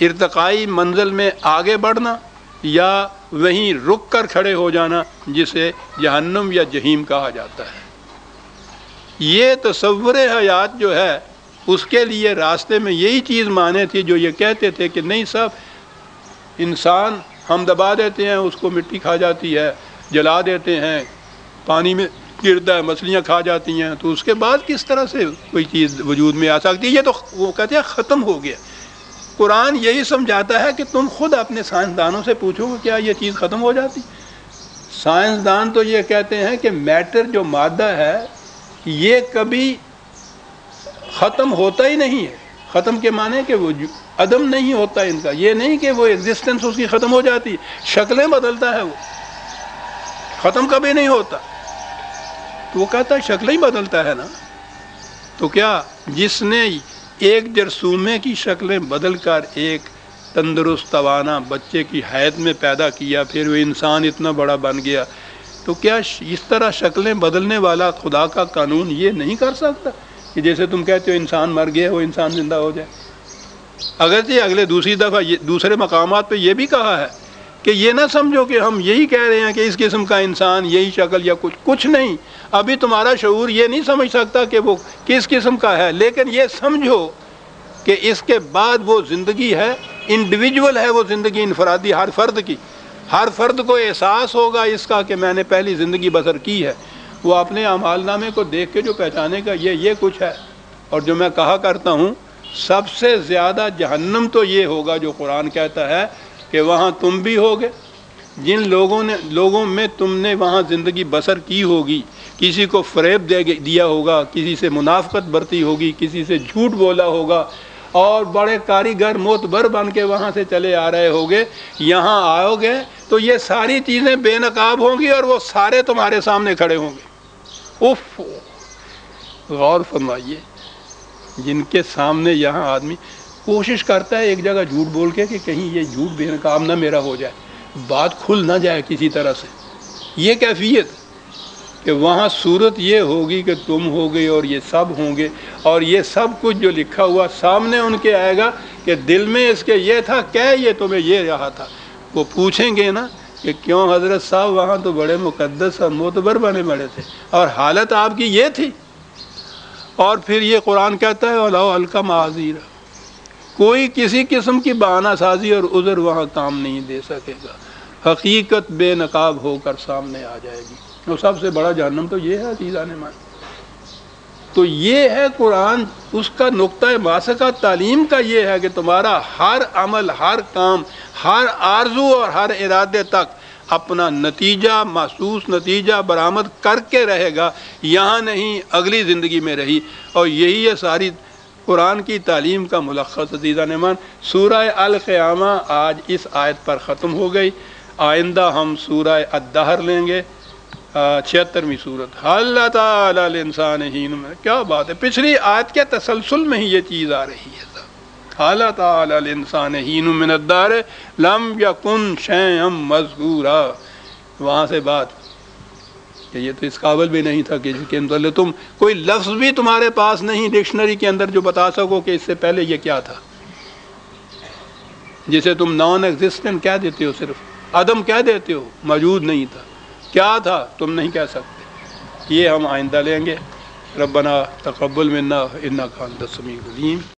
ارتقائی منزل میں آگے بڑھنا یا وہیں رک کر کھڑے ہو جانا، جسے جہنم یا جہیم کہا جاتا ہے۔ یہ تصور حیات جو ہے اس کے لیے راستے میں یہی چیز مانے تھی جو یہ کہتے تھے کہ نہیں صاحب، انسان ہم دبا دیتے ہیں، اس کو مٹی کھا جاتی ہے، جلا دیتے ہیں، پانی میں گرتا ہے، مچھلیاں کھا جاتی ہیں، تو اس کے بعد کس طرح سے کوئی چیز وجود میں آ سکتی ہے؟ یہ تو وہ کہتے ہیں ختم ہو گیا۔ قرآن یہی سمجھاتا ہے کہ تم خود اپنے سائنسدانوں سے پوچھو کہ کیا یہ چیز ختم ہو جاتی؟ سائنسدان تو یہ کہتے ہیں کہ میٹر جو مادہ ہے یہ کبھی ختم ہوتا ہی نہیں ہے۔ ختم کے معنی کہ وہ عدم نہیں ہوتا ان کا، یہ نہیں کہ وہ ایگزسٹنس اس کی ختم ہو جاتی، شکلیں بدلتا ہے، وہ ختم کبھی نہیں ہوتا۔ تو وہ کہتا ہے شکلیں ہی بدلتا ہے نا، تو کیا جس نے ایک جرثومے کی شکلیں بدل کر ایک تندرست توانا بچے کی حیات میں پیدا کیا، پھر وہ انسان اتنا بڑا بن گیا، تو کیا اس طرح شکلیں بدلنے والا خدا کا قانون یہ نہیں کر سکتا کہ جیسے تم کہتے ہو انسان مر گیا وہ انسان زندہ ہو جائے؟ اگرچہ اگلے دوسری دفعہ دوسرے مقامات پہ یہ بھی کہا ہے کہ یہ نہ سمجھو کہ ہم یہی کہہ رہے ہیں کہ اس قسم کا انسان یہی شکل یا کچھ نہیں، ابھی تمہارا شعور یہ نہیں سمجھ سکتا کہ وہ کس قسم کا ہے، لیکن یہ سمجھو کہ اس کے بعد وہ زندگی ہے، انڈیویجول ہے وہ زندگی، انفرادی ہر فرد کو احساس ہوگا اس کا کہ میں نے پہلی زندگی بسر کی ہے، وہ اپنے اعمال نامے کو دیکھ کے جو پہچانے کا یہ کچھ ہے۔ اور جو میں کہا کرتا ہوں سب سے زیادہ جہنم تو یہ ہوگا جو قرآن کہتا ہے کہ وہاں تم بھی ہوگے، جن لوگوں میں تم نے وہاں زندگی بسر کی ہوگی، کسی کو فریب دیا ہوگا، کسی سے منافقت برتی ہوگی، کسی سے جھوٹ بولا ہوگا، اور بڑے کاریگر معتبر بن کے وہاں سے چلے آ رہے ہوگے، یہاں آؤ گے تو یہ ساری چیزیں بے نقاب ہوں گی اور وہ سارے تمہارے سامنے کھڑے ہوں گے۔ اف، غور فرمائیے، جن کے سامنے یہاں آدمی کوشش کرتا ہے ایک جگہ جھوٹ بول کے کہ کہیں یہ جھوٹ بے نقاب نہ میرا ہو جائے، بات کھل نہ جائے کسی طرح سے، یہ کیفیت کہ وہاں صورت یہ ہوگی کہ تم ہوگے اور یہ سب ہوں گے، اور یہ سب کچھ جو لکھا ہوا سامنے ان کے آئے گا کہ دل میں اس کے یہ تھا، کیا یہ تمہیں یہ رہا تھا؟ وہ پوچھیں گے نا کہ کیوں حضرت صاحب وہاں تو بڑے مقدس اور معتبر بنے بڑے تھے اور حالت آپ کی یہ تھی۔ اور پھر یہ قرآن کہتا ہے وَلَوْ أَلْقَى مَعَاذِيرَ، کوئی کسی قسم کی بہانہ سازی اور عذر وہاں کام نہیں دے سکے گا، حقیقت بے نقاب ہو کر سامنے آ جائے گی۔ اور سب سے بڑا جہنم تو یہ ہے عزیزان مان۔ تو یہ ہے قرآن، اس کا نقطۂ ماسکہ تعلیم کا یہ ہے کہ تمہارا ہر عمل، ہر کام، ہر آرزو اور ہر ارادے تک اپنا نتیجہ، محسوس نتیجہ برآمد کر کے رہے گا، یہاں نہیں اگلی زندگی میں رہی۔ اور یہی ہے ساری قرآن کی تعلیم کا ملخص عزیزان مان۔ سورہ القیامہ آج اس آیت پر ختم ہو گئی، آئندہ ہم سورہ الدہر لیں گے، 76ویں صورت، حل تعالی الانسان حین میں۔ کیا بات ہے، پچھلی آیت کے تسلسل میں ہی یہ چیز آ رہی ہے، حل تعالی الانسان حین من الدہر لم یکن شیئا مذکورا۔ وہاں سے بات کہ یہ تو اس قابل بھی نہیں تھا کہ اس کے اندر تم کوئی لفظ بھی تمہارے پاس نہیں ڈکشنری کے اندر جو بتا سکو کہ اس سے پہلے یہ کیا تھا، جسے تم نان ایگزسٹنٹ کہہ دیتے ہو، صرف عدم کہہ دیتے ہو، موجود نہیں تھا، کیا تھا تم نہیں کہہ سکتے۔ یہ ہم آئندہ لیں گے۔ ربنا تقبل منا انک انت السمیع العلیم۔